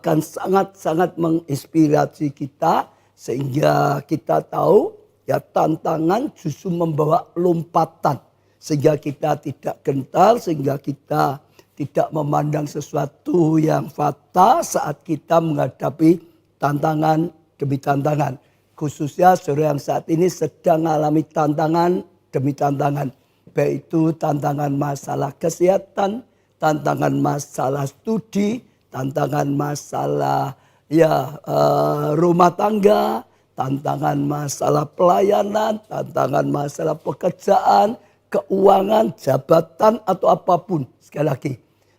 akan sangat-sangat menginspirasi kita sehingga kita tahu ya tantangan justru membawa lompatan sehingga kita tidak gentar, sehingga kita tidak memandang sesuatu yang fatal saat kita menghadapi tantangan demi tantangan. Khususnya saudara yang saat ini sedang mengalami tantangan demi tantangan. Baik itu tantangan masalah kesehatan, tantangan masalah studi, tantangan masalah rumah tangga, tantangan masalah pelayanan, tantangan masalah pekerjaan, keuangan, jabatan atau apapun. Sekali lagi,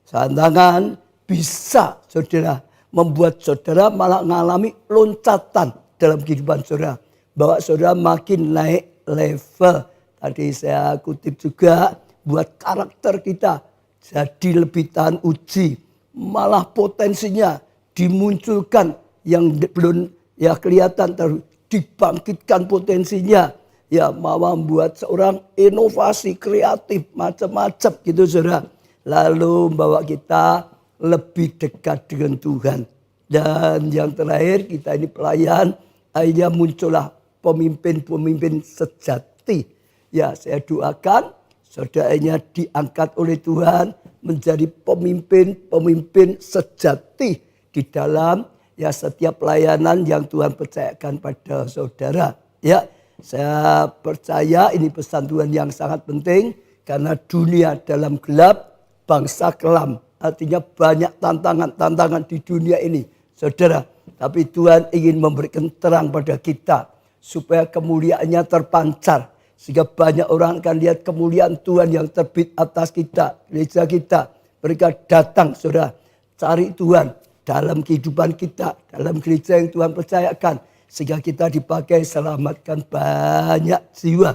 tantangan bisa saudara membuat saudara malah mengalami loncatan dalam kehidupan saudara. Bahwa saudara makin naik level. Tadi saya kutip juga buat karakter kita jadi lebih tahan uji. Malah potensinya dimunculkan yang belum kelihatan dibangkitkan potensinya. Ya mau membuat seorang inovasi kreatif macam-macam gitu saudara. Lalu membawa kita lebih dekat dengan Tuhan. Dan yang terakhir kita ini pelayan, akhirnya muncullah pemimpin-pemimpin sejati. Ya saya doakan saudaranya diangkat oleh Tuhan menjadi pemimpin-pemimpin sejati di dalam setiap pelayanan yang Tuhan percayakan pada saudara. Ya, saya percaya ini pesan Tuhan yang sangat penting karena dunia dalam gelap, bangsa kelam. Artinya banyak tantangan-tantangan di dunia ini, saudara. Tapi Tuhan ingin memberikan terang pada kita supaya kemuliaannya terpancar. Sehingga banyak orang akan lihat kemuliaan Tuhan yang terbit atas kita, gereja kita. Mereka datang, saudara, cari Tuhan dalam kehidupan kita, dalam gereja yang Tuhan percayakan. Sehingga kita dipakai selamatkan banyak jiwa.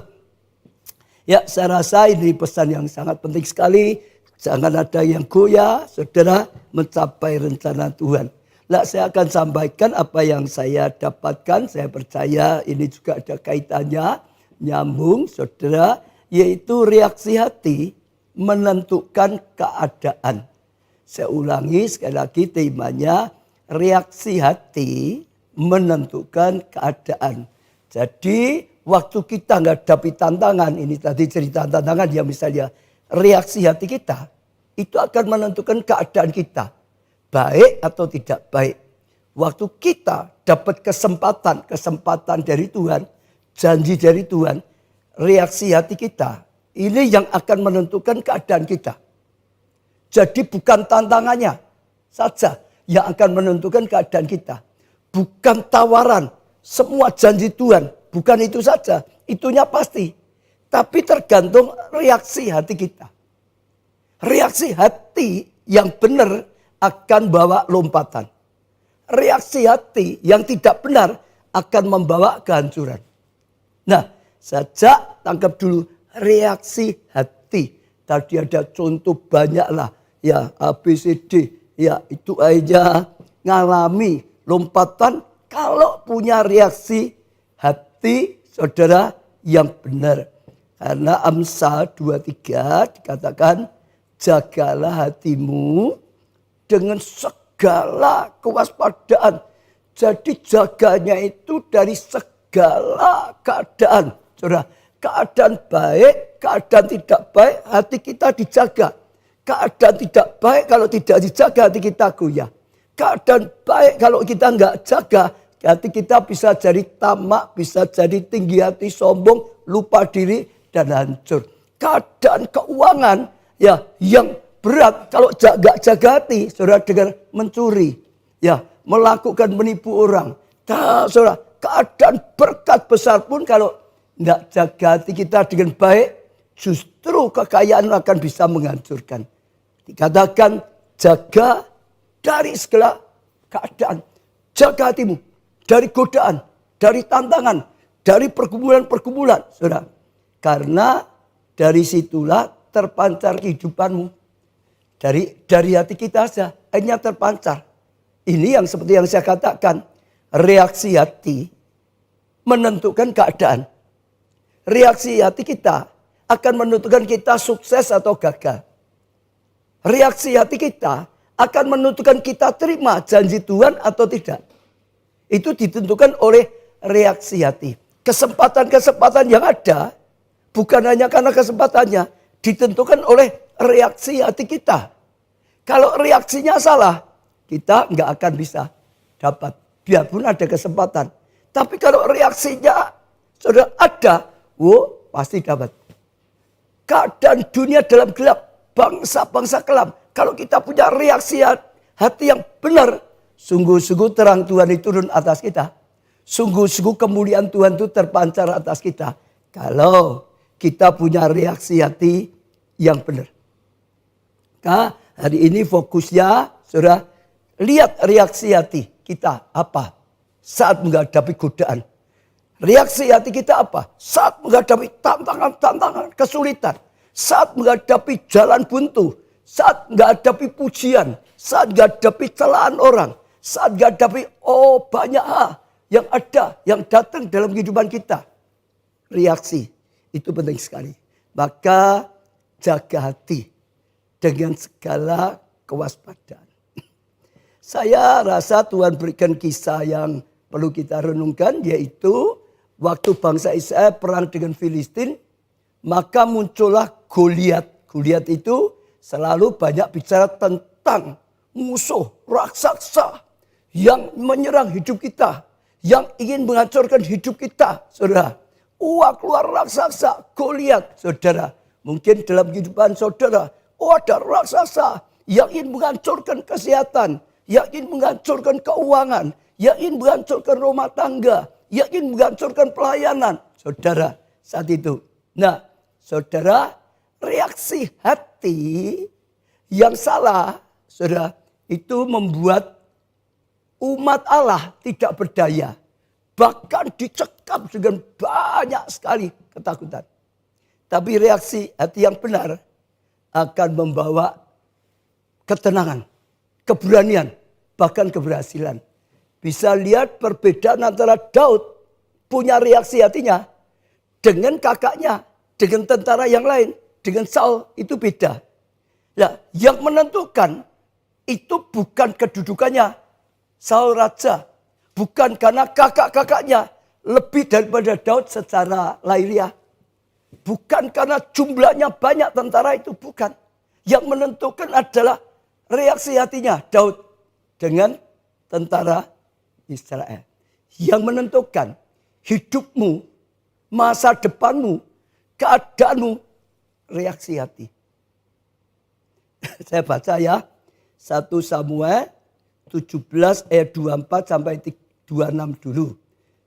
Ya, saya rasa ini pesan yang sangat penting sekali. Jangan ada yang goyah, saudara, mencapai rencana Tuhan. Nah, saya akan sampaikan apa yang saya dapatkan. Saya percaya ini juga ada kaitannya. Nyambung saudara, yaitu reaksi hati menentukan keadaan. Saya ulangi sekali lagi temanya, reaksi hati menentukan keadaan. Jadi waktu kita menghadapi tantangan, ini tadi cerita tantangan ya misalnya, reaksi hati kita itu akan menentukan keadaan kita. Baik atau tidak baik. Waktu kita dapat kesempatan dari Tuhan, janji dari Tuhan, reaksi hati kita, ini yang akan menentukan keadaan kita. Jadi bukan tantangannya saja yang akan menentukan keadaan kita. Bukan tawaran, semua janji Tuhan, bukan itu saja, itunya pasti. Tapi tergantung reaksi hati kita. Reaksi hati yang benar akan bawa lompatan. Reaksi hati yang tidak benar akan membawa kehancuran. Nah, sejak tangkap dulu reaksi hati. Tadi ada contoh banyaklah. Ya, ABCD. Ya, itu aja ngalami lompatan kalau punya reaksi hati saudara yang benar. Karena Amsal 23 dikatakan, jagalah hatimu dengan segala kewaspadaan. Jadi jaganya itu dari segala keadaan. Saudara, keadaan baik, keadaan tidak baik, hati kita dijaga. Keadaan tidak baik, kalau tidak dijaga hati kita goyah. Keadaan baik, kalau kita enggak jaga, hati kita bisa jadi tamak, bisa jadi tinggi hati, sombong, lupa diri, dan hancur. Keadaan keuangan ya yang berat, kalau enggak jaga hati, saudara dengan mencuri, ya melakukan menipu orang. Saudara, keadaan berkat besar pun kalau tidak jaga hati kita dengan baik, justru kekayaan akan bisa menghancurkan. Dikatakan jaga dari segala keadaan. Jaga hatimu dari godaan, dari tantangan, dari pergumulan-pergumulan. Saudara, karena dari situlah terpancar kehidupanmu. Dari hati kita saja, akhirnya terpancar. Ini yang seperti yang saya katakan, reaksi hati menentukan keadaan. Reaksi hati kita akan menentukan kita sukses atau gagal. Reaksi hati kita akan menentukan kita terima janji Tuhan atau tidak. Itu ditentukan oleh reaksi hati. Kesempatan-kesempatan yang ada bukan hanya karena kesempatannya, ditentukan oleh reaksi hati kita. Kalau reaksinya salah, kita nggak akan bisa dapat. Biarpun ada kesempatan. Tapi kalau reaksinya sudah ada, pasti dapat. Keadaan dunia dalam gelap, bangsa-bangsa kelam. Kalau kita punya reaksi hati yang benar, sungguh-sungguh terang Tuhan itu turun atas kita. Sungguh-sungguh kemuliaan Tuhan itu terpancar atas kita. Kalau kita punya reaksi hati yang benar. Hari ini fokusnya, saudara, lihat reaksi hati kita apa saat menghadapi godaan. Reaksi hati kita apa saat menghadapi tantangan-tantangan, kesulitan. Saat menghadapi jalan buntu. Saat menghadapi pujian. Saat menghadapi celaan orang. Saat menghadapi banyak hal yang ada, yang datang dalam kehidupan kita. Reaksi itu penting sekali. Maka jaga hati dengan segala kewaspadaan. Saya rasa Tuhan berikan kisah yang perlu kita renungkan, yaitu waktu bangsa Israel perang dengan Filistin, maka muncullah Goliat. Goliat itu selalu banyak bicara tentang musuh raksasa yang menyerang hidup kita, yang ingin menghancurkan hidup kita, saudara. Keluar raksasa, Goliat, saudara. Mungkin dalam kehidupan saudara, ada raksasa yang ingin menghancurkan kesehatan, yang ingin menghancurkan keuangan, yang ingin menghancurkan rumah tangga, yang ingin menghancurkan pelayanan, saudara, saat itu. Nah, saudara, reaksi hati yang salah, saudara, itu membuat umat Allah tidak berdaya. Bahkan dicekam dengan banyak sekali ketakutan. Tapi reaksi hati yang benar akan membawa ketenangan, keberanian, bahkan keberhasilan. Bisa lihat perbedaan antara Daud punya reaksi hatinya dengan kakaknya, dengan tentara yang lain, dengan Saul, itu beda. Nah, yang menentukan itu bukan kedudukannya Saul raja, bukan karena kakak-kakaknya lebih daripada Daud secara lahiriah. Bukan karena jumlahnya banyak tentara itu, bukan. Yang menentukan adalah reaksi hatinya Daud dengan tentara Israel. Yang menentukan hidupmu, masa depanmu, keadaanmu, reaksi hati. Saya baca ya, 1 Samuel 17 ayat 24 sampai 26 dulu.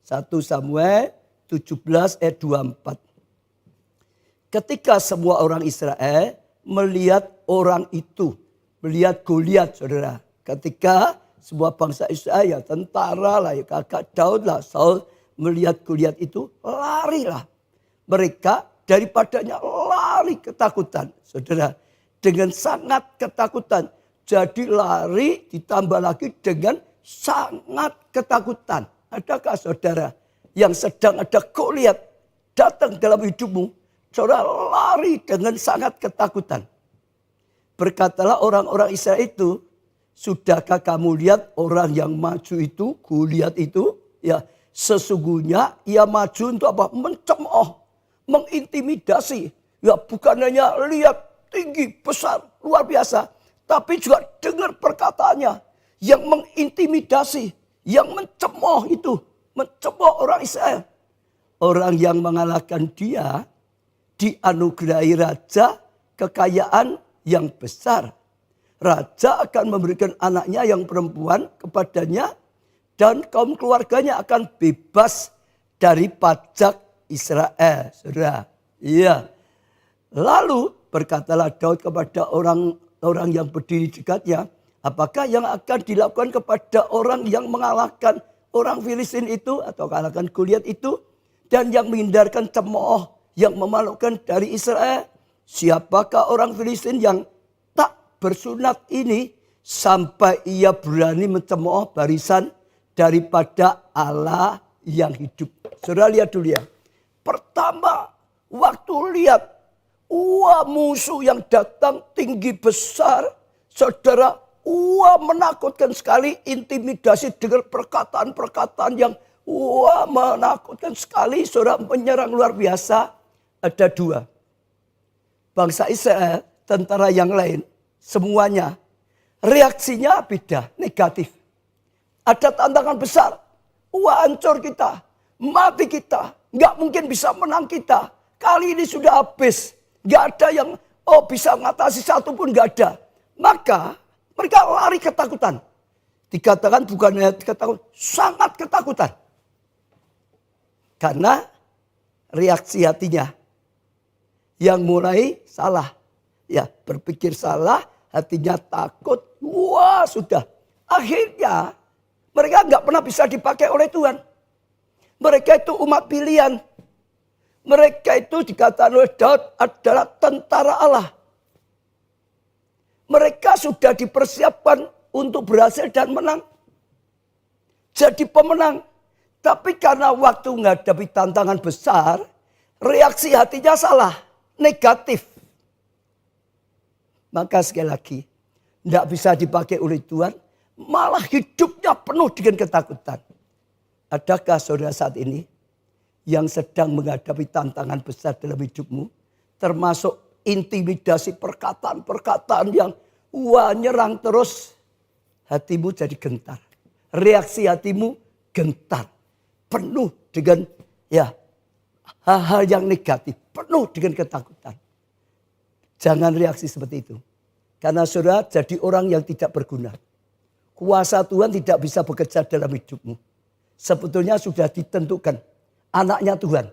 1 Samuel 17 ayat 24. Ketika semua orang Israel melihat orang itu, melihat Goliat, saudara. Ketika semua bangsa Israel, ya tentara lah, ya kakak Daud lah, Saul melihat Goliat itu, larilah. Mereka daripadanya lari ketakutan, saudara. Dengan sangat ketakutan. Jadi lari ditambah lagi dengan sangat ketakutan. Adakah saudara yang sedang ada Goliat datang dalam hidupmu, saudara lari dengan sangat ketakutan? Berkatalah orang-orang Israel itu, sudahkah kamu lihat orang yang maju itu, Goliat itu, ya sesungguhnya ia maju untuk apa? Mencemooh, mengintimidasi. Ya bukan hanya lihat tinggi, besar, luar biasa, tapi juga dengar perkataannya yang mengintimidasi, yang mencemooh itu, mencemooh orang Israel. Orang yang mengalahkan dia dianugerahi raja kekayaan yang besar. Raja akan memberikan anaknya yang perempuan kepadanya dan kaum keluarganya akan bebas dari pajak Israel. Saudara, iya. Lalu berkatalah Daud kepada orang yang berdiri dekatnya, apakah yang akan dilakukan kepada orang yang mengalahkan orang Filistin itu atau mengalahkan Goliat itu dan yang menghindarkan cemooh yang memalukan dari Israel? Siapakah orang Filistin yang tak bersunat ini sampai ia berani mencemooh barisan daripada Allah yang hidup? Saudara lihat dulu ya. Pertama, waktu lihat musuh yang datang tinggi besar, saudara menakutkan sekali, intimidasi dengan perkataan-perkataan yang menakutkan sekali, saudara, menyerang luar biasa. Ada dua. Bangsa Israel, tentara yang lain, semuanya reaksinya beda, negatif. Ada tantangan besar. Hancur kita, mati kita, nggak mungkin bisa menang kita. Kali ini sudah habis, nggak ada yang bisa mengatasi satu pun, nggak ada. Maka mereka lari ketakutan. Dikatakan bukan hanya ketakutan, sangat ketakutan. Karena reaksi hatinya yang mulai salah. Ya, berpikir salah, hatinya takut. Wah, sudah. Akhirnya mereka nggak pernah bisa dipakai oleh Tuhan. Mereka itu umat pilihan. Mereka itu dikatakan oleh Daud adalah tentara Allah. Mereka sudah dipersiapkan untuk berhasil dan menang. Jadi pemenang. Tapi karena waktu menghadapi tantangan besar, reaksi hatinya salah, negatif. Maka sekali lagi, tidak bisa dipakai oleh Tuhan, malah hidupnya penuh dengan ketakutan. Adakah saudara saat ini yang sedang menghadapi tantangan besar dalam hidupmu, termasuk intimidasi perkataan-perkataan yang nyerang terus, hatimu jadi gentar. Reaksi hatimu gentar. Penuh dengan hal-hal yang negatif. Penuh dengan ketakutan. Jangan reaksi seperti itu. Karena saudara jadi orang yang tidak berguna. Kuasa Tuhan tidak bisa bekerja dalam hidupmu. Sebetulnya sudah ditentukan. Anaknya Tuhan.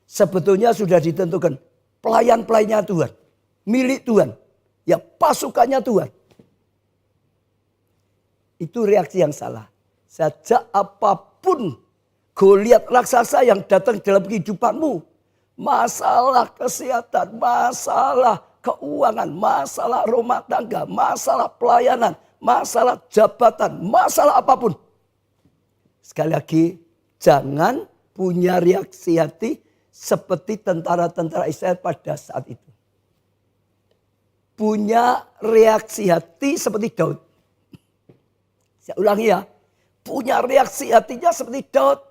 Sebetulnya sudah ditentukan. Pelayan-pelayannya Tuhan. Milik Tuhan. Ya, pasukannya Tuhan. Itu reaksi yang salah. Sejak apapun Goliat raksasa yang datang dalam kehidupanmu. Masalah kesehatan, masalah keuangan, masalah rumah tangga, masalah pelayanan, masalah jabatan, masalah apapun. Sekali lagi, jangan punya reaksi hati seperti tentara-tentara Israel pada saat itu. Punya reaksi hati seperti Daud. Saya ulangi ya. Punya reaksi hatinya seperti Daud.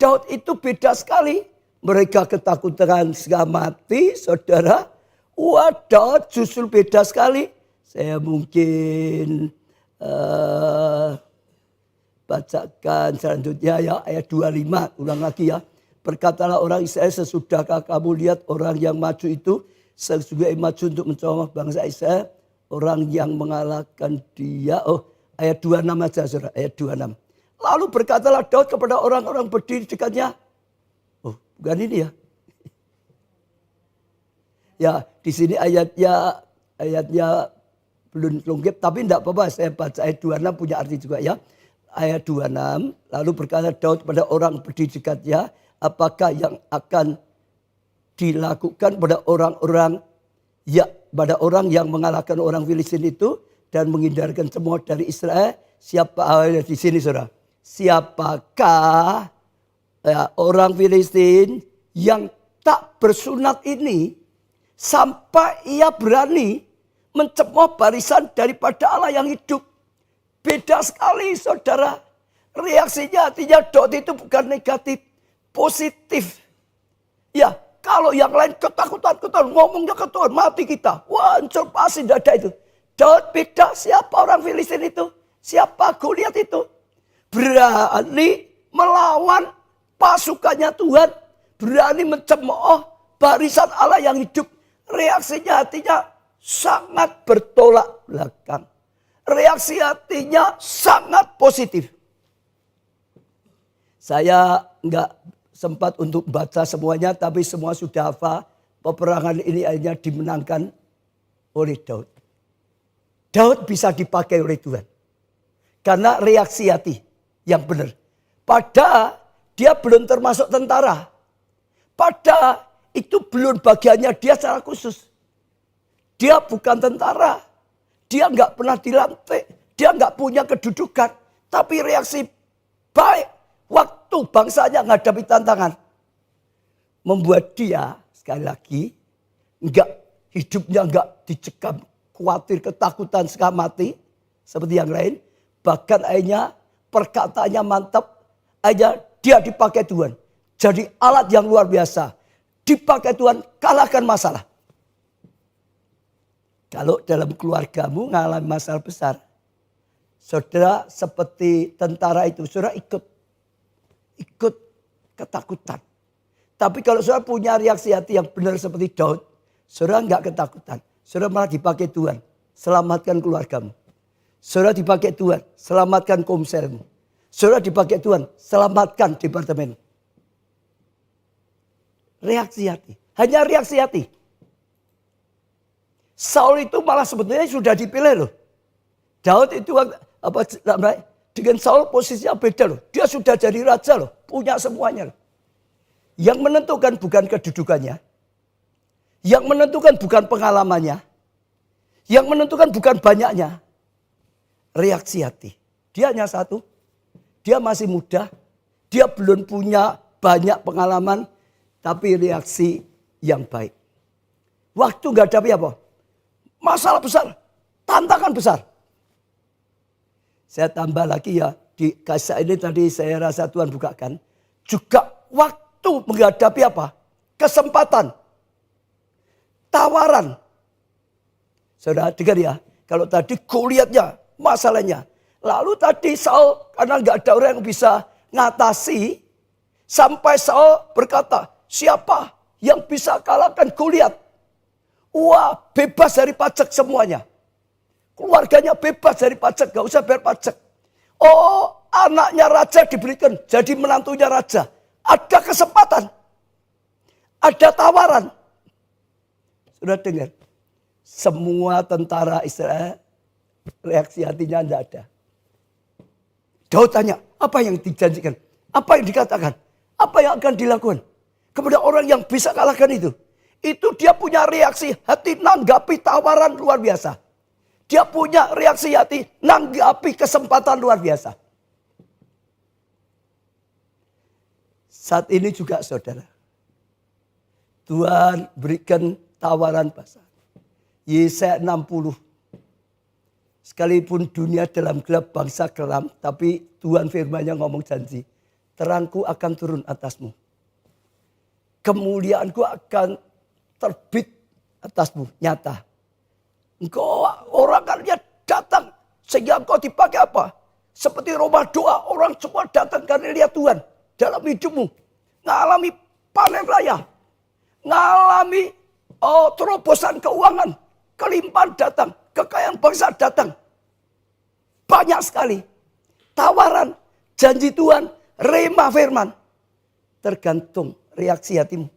Daud itu beda sekali. Mereka ketakutan setengah mati, saudara. Daud justru beda sekali. Saya mungkin bacakan selanjutnya ya, ayat 25. Ulang lagi ya. Berkatalah orang Israel, sesudahkah kamu lihat orang yang maju itu, sesungguhnya maju untuk mencoba bangsa Israel, orang yang mengalahkan dia. Ayat 26 aja, saudara. Ayat 26. Lalu berkatalah Daud kepada orang-orang berdiri dekatnya. Bukan ini ya. Ya, di sini ayatnya belum lengkap, tapi tidak apa-apa. Saya baca ayat 26 punya arti juga ya. Ayat 26, lalu berkata Daud kepada orang berdiri dekatnya, apakah yang akan dilakukan pada orang yang mengalahkan orang Filistin itu dan menghindarkan semua dari Israel? Siapa di sini, saudara? Siapakah orang Filistin yang tak bersunat ini sampai ia berani mencemooh barisan daripada Allah yang hidup? Beda sekali, saudara. Reaksinya artinya Daud itu bukan negatif, positif. Ya, kalau yang lain ketakutan, ngomongnya ketakutan, mati kita. Hancur pasti tidak ada itu. Daud beda. Siapa orang Filistin itu? Siapa Goliat itu? Berani melawan pasukannya Tuhan. Berani mencemooh barisan Allah yang hidup. Reaksinya hatinya sangat bertolak belakang. Reaksi hatinya sangat positif. Saya enggak sempat untuk baca semuanya, tapi semua sudah hafal. Peperangan ini akhirnya dimenangkan oleh Daud. Daud bisa dipakai oleh Tuhan. Karena reaksi hati yang benar. Padahal dia belum termasuk tentara. Padahal itu belum bagiannya dia secara khusus. Dia bukan tentara. Dia enggak pernah dilantik. Dia enggak punya kedudukan. Tapi reaksi baik waktu bangsanya menghadapi tantangan. Membuat dia sekali lagi hidupnya enggak dicekam. Khawatir, ketakutan, setengah mati. seperti yang lain. Bahkan akhirnya perkataannya mantap. Akhirnya dia dipakai Tuhan. Jadi alat yang luar biasa. Dipakai Tuhan, kalahkan masalah. Kalau dalam keluargamu mengalami masalah besar, saudara seperti tentara itu, saudara ikut ketakutan. Tapi kalau saudara punya reaksi hati yang benar seperti Daud, saudara enggak ketakutan. Saudara malah dipakai Tuhan, selamatkan keluargamu. Saudara dipakai Tuhan, selamatkan komselmu. Saudara dipakai Tuhan, selamatkan departemen. Reaksi hati, hanya reaksi hati. Saul itu malah sebetulnya sudah dipilih loh. Daud itu dengan Saul posisinya beda loh. Dia sudah jadi raja loh, punya semuanya loh. Yang menentukan bukan kedudukannya. Yang menentukan bukan pengalamannya. Yang menentukan bukan banyaknya. Reaksi hati. Dia hanya satu. Dia masih muda. Dia belum punya banyak pengalaman. Tapi reaksi yang baik. Waktu gak ada apa? Masalah besar. Tantangan besar. Saya tambah lagi ya. Di kisah ini tadi saya rasa Tuhan bukakan. Juga waktu menghadapi apa? Kesempatan. Tawaran. Saudara dengar ya. Kalau tadi Goliatnya, masalahnya. Lalu tadi Saul karena gak ada orang yang bisa ngatasi. Sampai Saul berkata, siapa yang bisa kalahkan Goliat? Wah, bebas dari pajak semuanya. Keluarganya bebas dari pajak, gak usah bayar pajak. Oh, anaknya raja diberikan jadi menantunya raja. Ada kesempatan. Ada tawaran. Sudah dengar? Semua tentara Israel reaksi hatinya tidak ada. Daud tanya, apa yang dijanjikan? Apa yang dikatakan? Apa yang akan dilakukan? Kepada orang yang bisa kalahkan itu. Itu dia punya reaksi hati nanggapi tawaran luar biasa. Dia punya reaksi hati nanggapi kesempatan luar biasa. Saat ini juga saudara. Tuhan berikan tawaran besar. Yesaya 60. Sekalipun dunia dalam gelap bangsa kelam. Tapi Tuhan firman-Nya ngomong janji. Terangku akan turun atasmu. Kemuliaanku akan terbit atasmu, nyata. Engkau orang kan lihat datang. Sehingga engkau dipakai apa? Seperti rumah doa. Orang semua datang karena lihat Tuhan. Dalam hidupmu. Ngalami panen raya. Ngalami terobosan keuangan. Kelimpahan datang. Kekayaan bangsa datang. Banyak sekali. Tawaran. Janji Tuhan. Rema firman. Tergantung reaksi hatimu.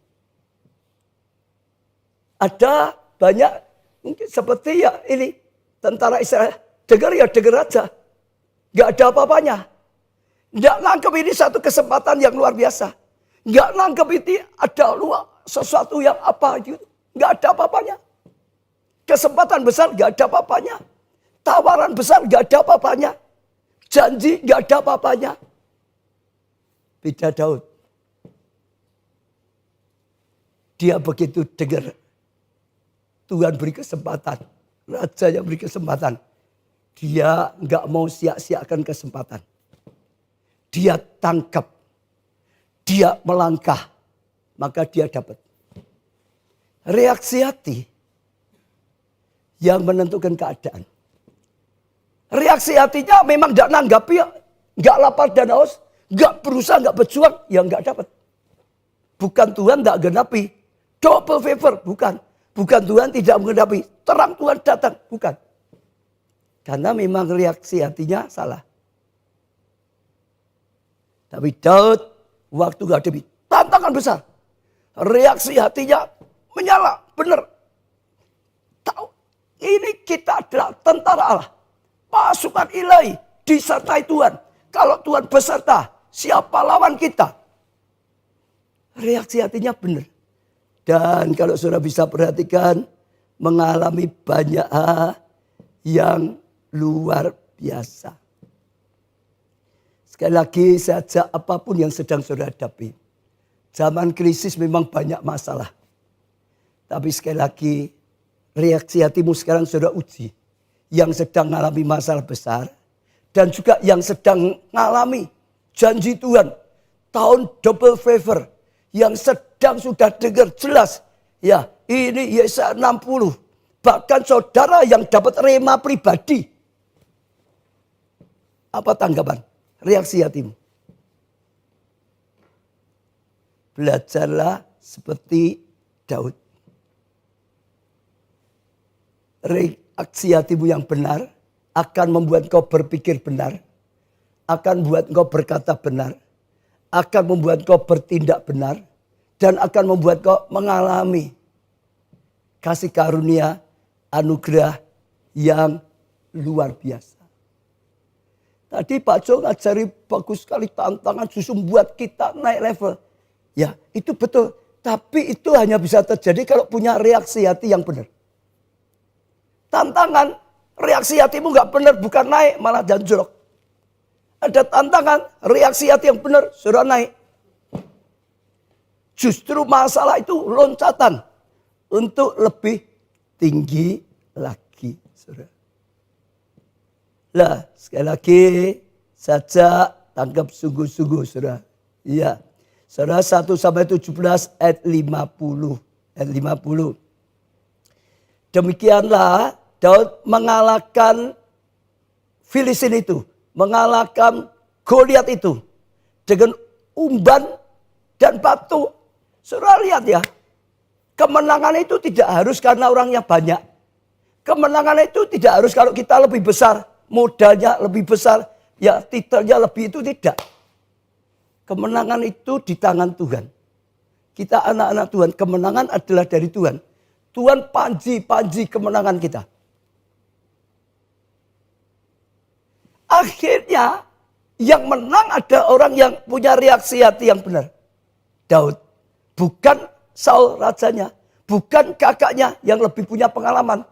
Ada banyak mungkin seperti ya ini tentara Israel. Dengar ya dengar aja. Gak ada apa-apanya. Gak nangkep ini satu kesempatan yang luar biasa. Gak nangkep ini ada sesuatu yang apa gitu. Gak ada apa-apanya. Kesempatan besar gak ada apa-apanya. Tawaran besar gak ada apa-apanya. Janji gak ada apa-apanya. Beda Daud. Dia begitu dengar. Tuhan beri kesempatan. Raja yang beri kesempatan. Dia nggak mau sia-siakan kesempatan. Dia tangkap. Dia melangkah. Maka dia dapat. Reaksi hati yang menentukan keadaan. Reaksi hatinya memang nggak nanggapi. Nggak lapar dan haus. Nggak berusaha, nggak berjuang. Ya nggak dapat. Bukan Tuhan nggak genapi. Double favor. Bukan. Bukan Tuhan tidak menghadapi. Terang Tuhan datang. Bukan. Karena memang reaksi hatinya salah. Tapi Daud waktu menghadapi tantangan besar. Reaksi hatinya menyala. Benar. Tahu. Ini kita adalah tentara Allah. Pasukan ilahi. Disertai Tuhan. Kalau Tuhan beserta. Siapa lawan kita? Reaksi hatinya benar. Dan kalau saudara bisa perhatikan, mengalami banyak hal yang luar biasa. Sekali lagi saya ajak apapun yang sedang saudara hadapi. Zaman krisis memang banyak masalah. Tapi sekali lagi reaksi hatimu sekarang saudara uji. yang sedang mengalami masalah besar dan juga yang sedang mengalami janji Tuhan tahun double favor yang sedang sudah dengar jelas ya ini Yesaya 60 bahkan saudara yang dapat rema pribadi. Apa tanggapan reaksi hatimu? Belajarlah seperti Daud. Reaksi hatimu yang benar akan membuat kau berpikir benar, akan membuat kau berkata benar, akan membuat kau bertindak benar, dan akan membuat kau mengalami kasih karunia, anugerah yang luar biasa. Tadi Pak Jo ngajari bagus sekali tantangan justru membuat kita naik level. Ya itu betul, tapi itu hanya bisa terjadi kalau punya reaksi hati yang benar. Tantangan, reaksi hatimu nggak benar, bukan naik, malah janjlok. Ada tantangan, reaksi hati yang benar, sudah naik. Justru masalah itu loncatan untuk lebih tinggi lagi. Saudara. Lah, sekali lagi saja tangkap sungguh-sungguh, saudara. Iya. Saudara 1-17 ayat 50. Ayat 50. Demikianlah Daud mengalahkan Filistin itu, mengalahkan Goliat itu dengan umban dan batu. Saudara lihat ya, kemenangan itu tidak harus karena orangnya banyak. Kemenangan itu tidak harus kalau kita lebih besar, modalnya lebih besar, ya titelnya lebih, itu tidak. Kemenangan itu di tangan Tuhan. Kita anak-anak Tuhan, kemenangan adalah dari Tuhan. Tuhan panji kemenangan kita. Akhirnya yang menang ada orang yang punya reaksi hati yang benar. Daud. Bukan Saul rajanya. Bukan kakaknya yang lebih punya pengalaman.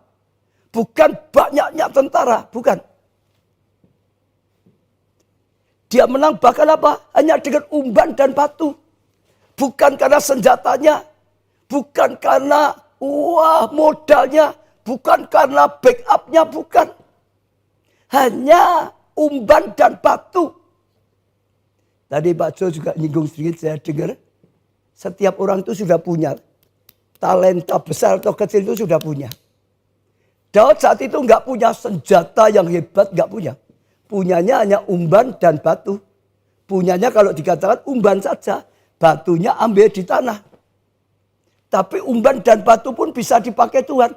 Bukan banyaknya tentara. Bukan. Dia menang bahkan apa? Hanya dengan umban dan batu. Bukan karena senjatanya. Bukan karena modalnya. Bukan karena backupnya. Bukan. Hanya umban dan batu. Tadi Pak Jo juga nyinggung sedikit, saya dengar. Setiap orang itu sudah punya. Talenta besar atau kecil itu sudah punya. Daud saat itu nggak punya senjata yang hebat, nggak punya. Punyanya hanya umban dan batu. Punyanya kalau dikatakan umban saja. Batunya ambil di tanah. Tapi umban dan batu pun bisa dipakai Tuhan.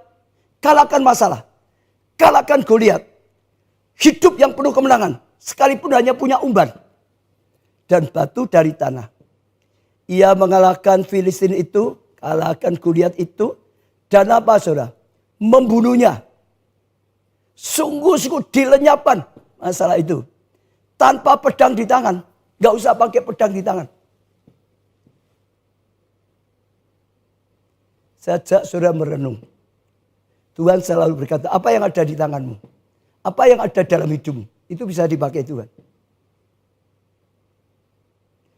Kalahkan masalah. Kalahkan Goliat. Hidup yang penuh kemenangan. Sekalipun hanya punya umban. Dan batu dari tanah. Ia mengalahkan Filistin itu. Kalahkan Goliat itu. Dan apa saudara? Membunuhnya. Sungguh-sungguh dilenyapkan masalah itu. Tanpa pedang di tangan. Gak usah pakai pedang di tangan. Sejak saudara merenung. Tuhan selalu berkata, apa yang ada di tanganmu? Apa yang ada dalam hidupmu? Itu bisa dipakai Tuhan.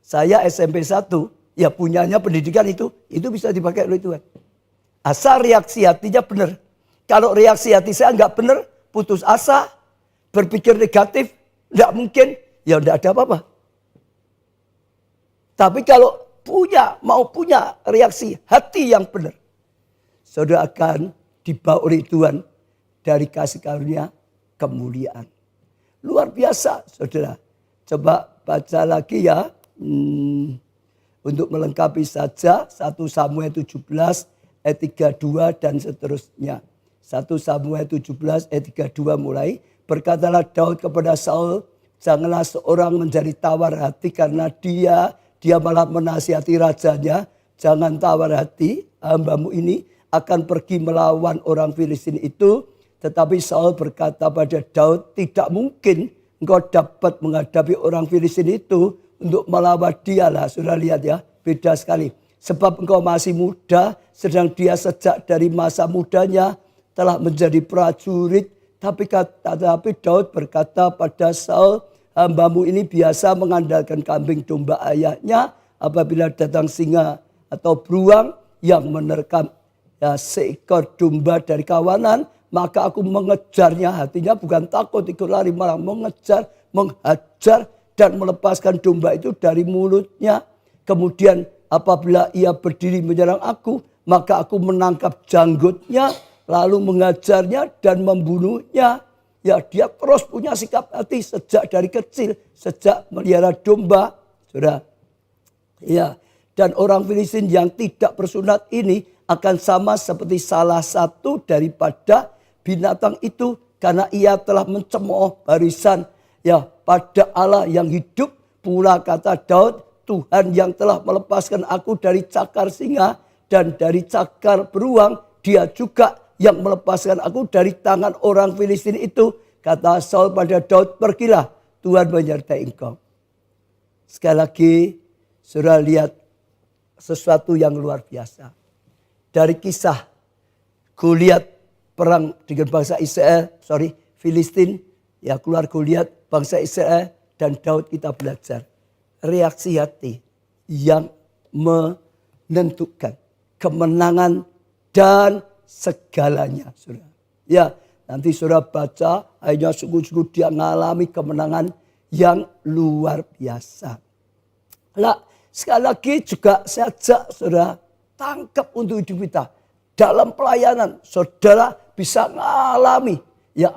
Saya SMP 1, ya punyanya pendidikan itu bisa dipakai oleh Tuhan. Asal reaksi hatinya benar. Kalau reaksi hati saya nggak benar, putus asa, berpikir negatif, nggak mungkin, ya nggak ada apa-apa. Tapi kalau mau punya reaksi hati yang benar, saudara akan dibawa oleh Tuhan dari kasih karunia kemuliaan. Luar biasa, saudara. Coba baca lagi ya. Untuk melengkapi saja 1 Samuel 17 ayat 32 dan seterusnya. 1 Samuel 17 ayat 32 mulai. Berkatalah Daud kepada Saul, janganlah seorang menjadi tawar hati karena dia malah menasihati rajanya. Jangan tawar hati, hambamu ini akan pergi melawan orang Filistin itu. Tetapi Saul berkata pada Daud, tidak mungkin engkau dapat menghadapi orang Filistin itu untuk melawan dia lah. Sudah lihat ya, beda sekali. Sebab engkau masih muda, sedang dia sejak dari masa mudanya telah menjadi prajurit. Tapi Daud berkata pada Saul, hambamu ini biasa mengandalkan kambing domba ayahnya. Apabila datang singa atau beruang yang menerkam seekor domba dari kawanan, maka aku mengejarnya. Hatinya bukan takut ikut lari, malah mengejar, menghajar dan melepaskan domba itu dari mulutnya. Kemudian apabila ia berdiri menyerang aku, maka aku menangkap janggutnya, lalu mengajarnya dan membunuhnya. Ya, dia terus punya sikap hati sejak dari kecil, sejak melihara domba. Saudara. Ya, dan orang Filistin yang tidak bersunat ini akan sama seperti salah satu daripada binatang itu, karena ia telah mencemooh barisan ya pada Allah yang hidup. Pula kata Daud, Tuhan yang telah melepaskan aku dari cakar singa dan dari cakar beruang, dia juga yang melepaskan aku dari tangan orang Filistin itu. Kata Saul pada Daud, pergilah, Tuhan menyertai engkau. Sekali lagi, saudara lihat sesuatu yang luar biasa. Dari kisah Goliat perang dengan bangsa Filistin, ya keluar Goliat bangsa Israel, dan Daud kita belajar. Reaksi hati yang menentukan kemenangan dan segalanya, saudara. Ya, nanti saudara baca, akhirnya sungguh-sungguh dia mengalami kemenangan yang luar biasa. Nah, sekali lagi juga saya ajak saudara tangkap untuk hidup kita. Dalam pelayanan, saudara bisa mengalami, ya,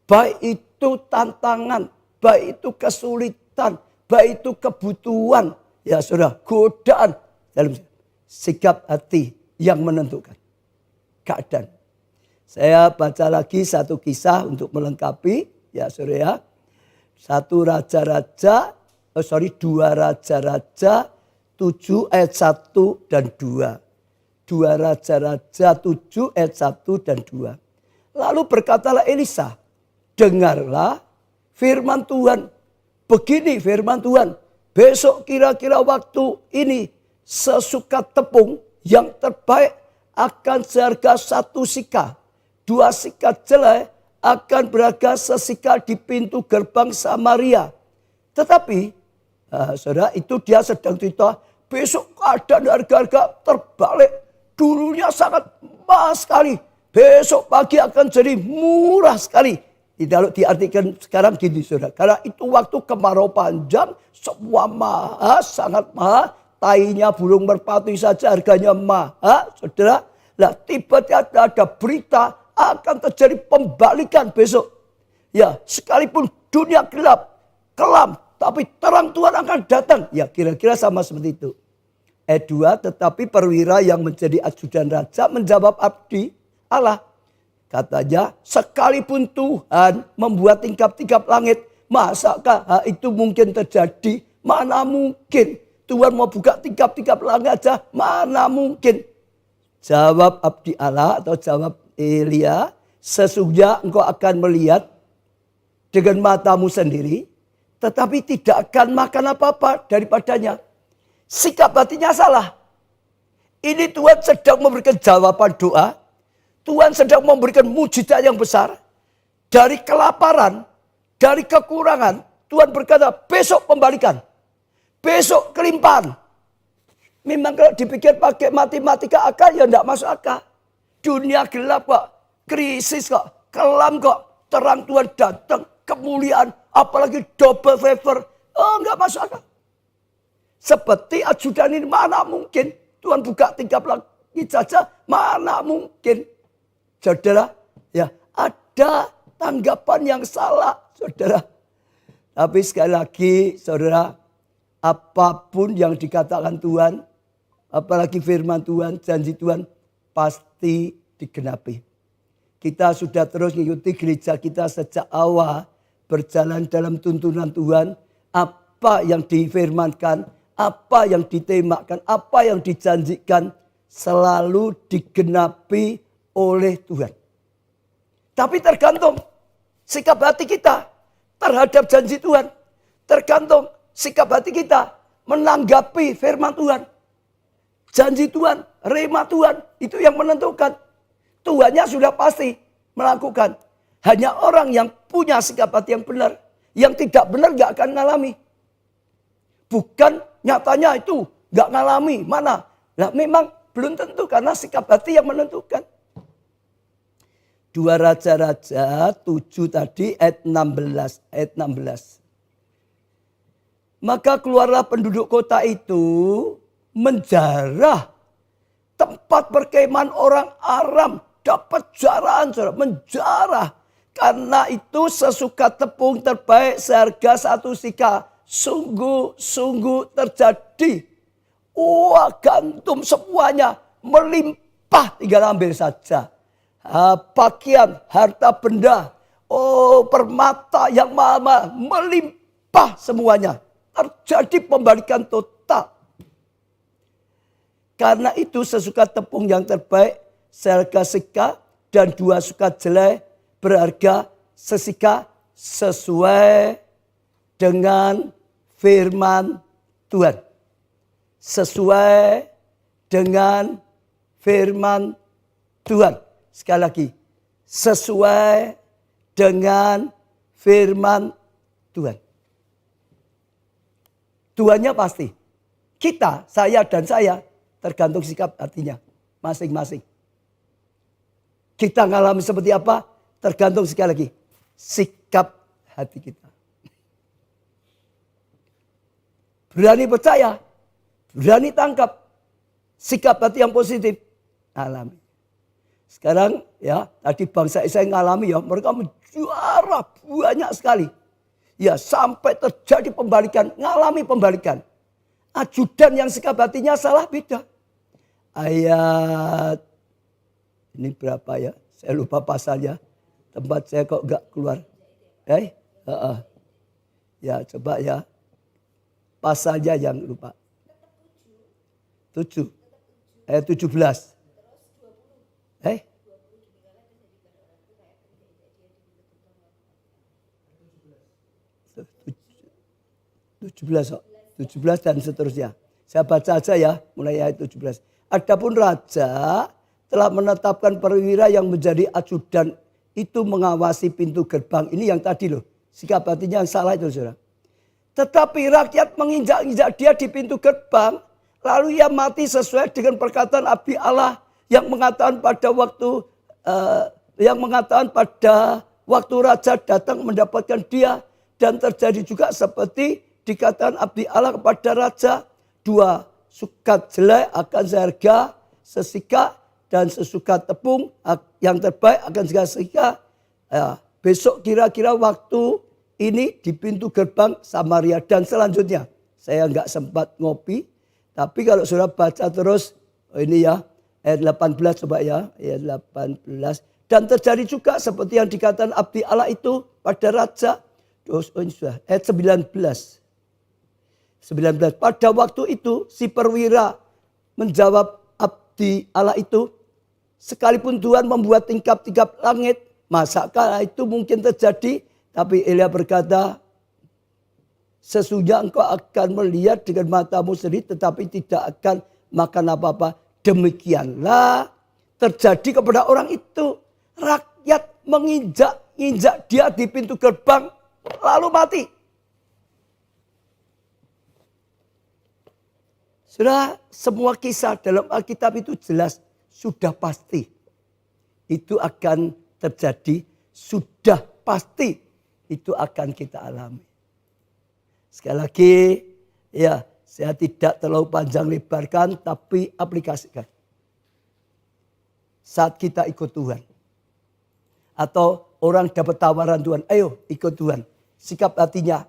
baik itu tantangan, baik itu kesulitan, baik itu kebutuhan, ya saudara, godaan, dalam sikap hati yang menentukan keadaan. Saya baca lagi satu kisah untuk melengkapi, ya saudara. 2 Raja-Raja 7 ayat 1 dan 2. 2 Raja-Raja 7 ayat 1 dan 2. Lalu berkatalah Elisa, dengarlah firman Tuhan. Begini firman Tuhan, besok kira-kira waktu ini sesukat tepung yang terbaik akan seharga 1 sika. 2 sika jelai akan berharga sesika di pintu gerbang Samaria. Tetapi, saudara, itu dia sedang cerita, besok keadaan harga-harga terbalik. Dulunya sangat mahal sekali. Besok pagi akan jadi murah sekali. Tidak diartikan sekarang gini, saudara. Karena itu waktu kemarau panjang, semua mahal, sangat mahal. Tainya burung merpati saja harganya mahal, saudara. Nah, tiba-tiba ada berita akan terjadi pembalikan besok. Ya, sekalipun dunia gelap, kelam, tapi terang Tuhan akan datang. Ya, kira-kira sama seperti itu. Ayat 2, tetapi perwira yang menjadi ajudan raja menjawab abdi Allah. Katanya, sekalipun Tuhan membuat tingkap-tingkap langit, masakah hal itu mungkin terjadi? Mana mungkin. Tuhan mau buka tingkap-tingkap langit aja, mana mungkin. Jawab abdi Allah atau jawab Elia, sesungguhnya engkau akan melihat dengan matamu sendiri, tetapi tidak akan makan apa-apa daripadanya. Sikap hatinya salah. Ini Tuhan sedang memberikan jawaban doa. Tuhan sedang memberikan mujizat yang besar. Dari kelaparan, dari kekurangan, Tuhan berkata besok pembalikan. Besok kelimpahan. Memang kalau dipikir pakai matematika akal ya tidak masuk akal. Dunia gelap kok, krisis kok, kelam kok, terang Tuhan datang, kemuliaan, apalagi double favor. Oh, enggak masuk akal. Seperti ajudan ini, mana mungkin Tuhan buka tingkap langit saja, mana mungkin. Saudara, ya ada tanggapan yang salah, saudara. Tapi sekali lagi, saudara, apapun yang dikatakan Tuhan, apalagi firman Tuhan, janji Tuhan, pasti digenapi. Kita sudah terus mengikuti gereja kita sejak awal, berjalan dalam tuntunan Tuhan. Apa yang difirmankan, apa yang ditembakkan, apa yang dijanjikan, selalu digenapi oleh Tuhan. Tapi tergantung sikap hati kita terhadap janji Tuhan. Tergantung sikap hati kita menanggapi firman Tuhan. Janji Tuhan, rema Tuhan, itu yang menentukan. Tuhannya sudah pasti melakukan. Hanya orang yang punya sikap hati yang benar. Yang tidak benar gak akan ngalami. Bukan nyatanya itu gak ngalami. Mana? Nah, memang belum tentu karena sikap hati yang menentukan. 2 Raja-Raja 7 tadi ayat 16. Maka keluarlah penduduk kota itu menjarah tempat perkemahan orang Aram. Dapat jarahan, menjarah. Karena itu sesuka tepung terbaik seharga 1 sika. Sungguh terjadi. Wah, gantum semuanya melimpah, tinggal ambil saja. Pakaian, harta benda, permata yang mahal melimpah semuanya. Terjadi pembalikan total. Karena itu sesuka tepung yang terbaik seharga seka dan 2 suka jelai berharga sesika sesuai dengan firman Tuhan. Sesuai dengan firman Tuhan. Sekali lagi. Sesuai dengan firman Tuhan. Tuhannya pasti. Kita, saya dan saya tergantung sikap hatinya masing-masing. Kita ngalami seperti apa? Tergantung sekali lagi. Sikap hati kita. Berani percaya. Berani tangkap. Sikap hati yang positif. Alami. Sekarang ya tadi bangsa Israel ngalami ya. Mereka menjuara banyak sekali. Ya sampai terjadi pembalikan. Ngalami pembalikan. Ajudan yang sikap hatinya salah beda. Ayat. Ini berapa ya? Saya lupa pasalnya. Tempat saya kok gak keluar. Ya coba ya. Pasalnya yang lupa. 7. Ayat 17. 17 dan seterusnya. Saya baca aja ya, mulai ayat 17. Adapun raja telah menetapkan perwira yang menjadi ajudan itu mengawasi pintu gerbang. Ini yang tadi loh, sikap hatinya yang salah itu saudara. Tetapi rakyat menginjak-injak dia di pintu gerbang, lalu ia mati sesuai dengan perkataan abdi Allah yang mengatakan pada waktu raja datang mendapatkan dia, dan terjadi juga seperti dikatakan abdi Allah kepada raja, 2 sukat jelai akan seharga sesika dan sesukat tepung yang terbaik akan sesika. Besok kira-kira waktu ini di pintu gerbang Samaria dan selanjutnya. Saya nggak sempat ngopi, tapi kalau sudah baca terus ini ya ayat 18 coba ya, ayat 18. Dan terjadi juga seperti yang dikatakan abdi Allah itu pada raja. Ayat 19. Pada waktu itu si perwira menjawab abdi Allah itu, sekalipun Tuhan membuat tingkap-tingkap langit, masakah itu mungkin terjadi? Tapi Elia berkata, sesungguhnya engkau akan melihat dengan matamu sendiri tetapi tidak akan makan apa-apa. Demikianlah terjadi kepada orang itu. Rakyat menginjak-injak dia di pintu gerbang lalu mati. Sudah semua kisah dalam Alkitab itu jelas, sudah pasti. Itu akan terjadi, sudah pasti itu akan kita alami. Sekali lagi, ya saya tidak terlalu panjang lebarkan, tapi aplikasikan. Saat kita ikut Tuhan. Atau orang dapat tawaran Tuhan, ayo ikut Tuhan. Sikap hatinya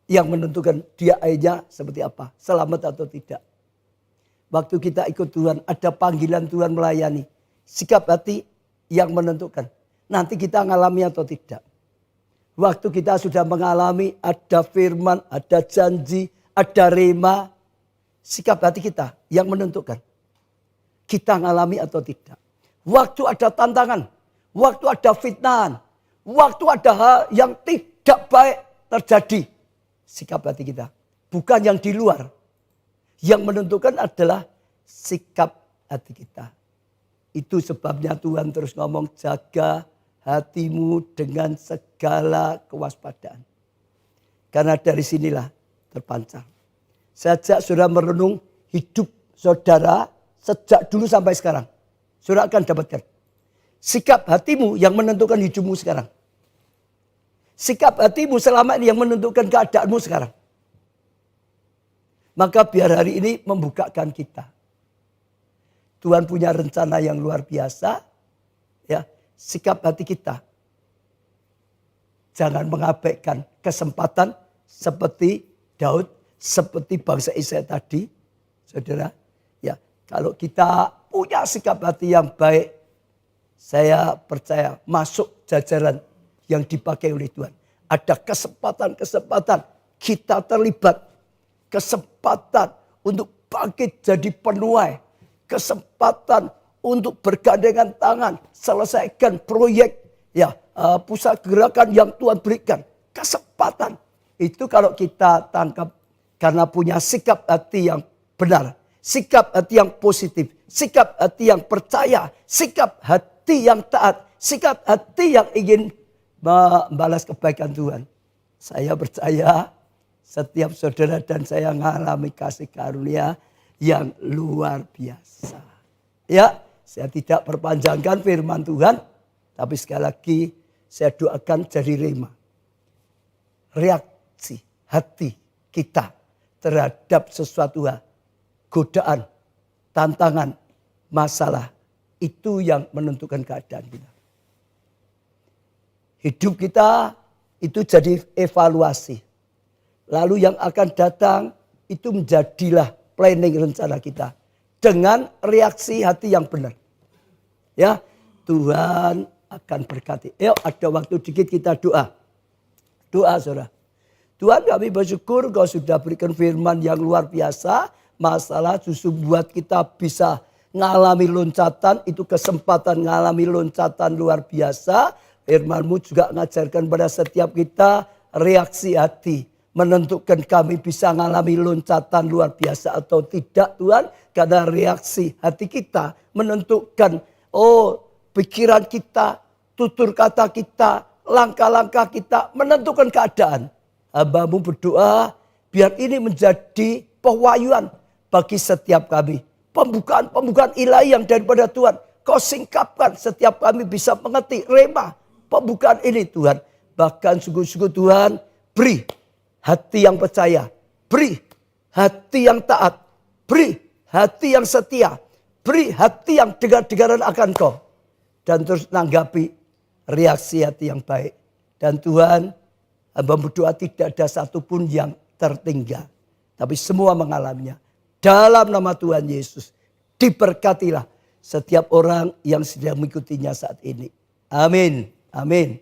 yang menentukan dia akhirnya seperti apa, selamat atau tidak. Waktu kita ikut Tuhan, ada panggilan Tuhan melayani. Sikap hati yang menentukan. Nanti kita mengalami atau tidak. Waktu kita sudah mengalami, ada firman, ada janji, ada rema. Sikap hati kita yang menentukan. Kita mengalami atau tidak. Waktu ada tantangan, waktu ada fitnahan, waktu ada hal yang tidak baik terjadi. Sikap hati kita. Bukan yang di luar. Yang menentukan adalah sikap hati kita. Itu sebabnya Tuhan terus ngomong, jaga hatimu dengan segala kewaspadaan. Karena dari sinilah terpancar. Sejak saudara merenung hidup saudara sejak dulu sampai sekarang. Saudara akan dapatkan. Sikap hatimu yang menentukan hidupmu sekarang. Sikap hatimu selama ini yang menentukan keadaanmu sekarang. Maka biar hari ini membukakan kita. Tuhan punya rencana yang luar biasa. Ya, sikap hati kita. Jangan mengabaikan kesempatan seperti Daud, seperti bangsa Israel tadi. Saudara, ya, kalau kita punya sikap hati yang baik, saya percaya masuk jajaran yang dipakai oleh Tuhan. Ada kesempatan-kesempatan kita terlibat. Kesempatan untuk bangkit jadi penuai. Kesempatan untuk bergandengan tangan. Selesaikan proyek ya, pusat gerakan yang Tuhan berikan. Kesempatan. Itu kalau kita tangkap karena punya sikap hati yang benar. Sikap hati yang positif. Sikap hati yang percaya. Sikap hati yang taat. Sikap hati yang ingin membalas kebaikan Tuhan. Saya percaya setiap saudara dan saya mengalami kasih karunia yang luar biasa. Ya, saya tidak perpanjangkan firman Tuhan. Tapi sekali lagi saya doakan jadi rema. Reaksi hati kita terhadap sesuatu hal. Godaan, tantangan, masalah. Itu yang menentukan keadaan kita. Hidup kita itu jadi evaluasi. Lalu yang akan datang itu menjadilah planning rencana kita. Dengan reaksi hati yang benar. Ya, Tuhan akan berkati. Yuk ada waktu dikit kita doa. Doa saudara. Tuhan kami bersyukur kau sudah berikan firman yang luar biasa. Masalah justru buat kita bisa ngalami loncatan. Itu kesempatan ngalami loncatan luar biasa. Firman-Mu juga mengajarkan pada setiap kita reaksi hati. Menentukan kami bisa mengalami loncatan luar biasa atau tidak Tuhan. Karena reaksi hati kita menentukan pikiran kita, tutur kata kita, langkah-langkah kita menentukan keadaan. Hamba-Mu berdoa biar ini menjadi pewahyuan bagi setiap kami. Pembukaan ilahi yang daripada Tuhan. Kau singkapkan setiap kami bisa mengerti rema pembukaan ini Tuhan. Bahkan sungguh-sungguh Tuhan beri hati yang percaya. Beri hati yang taat. Beri hati yang setia. Beri hati yang dengar-dengaran akan Kau. Dan terus menanggapi reaksi hati yang baik. Dan Tuhan hamba berdoa tidak ada satupun yang tertinggal. Tapi semua mengalaminya. Dalam nama Tuhan Yesus. Diberkatilah setiap orang yang sedang mengikutinya saat ini. Amin. Amin.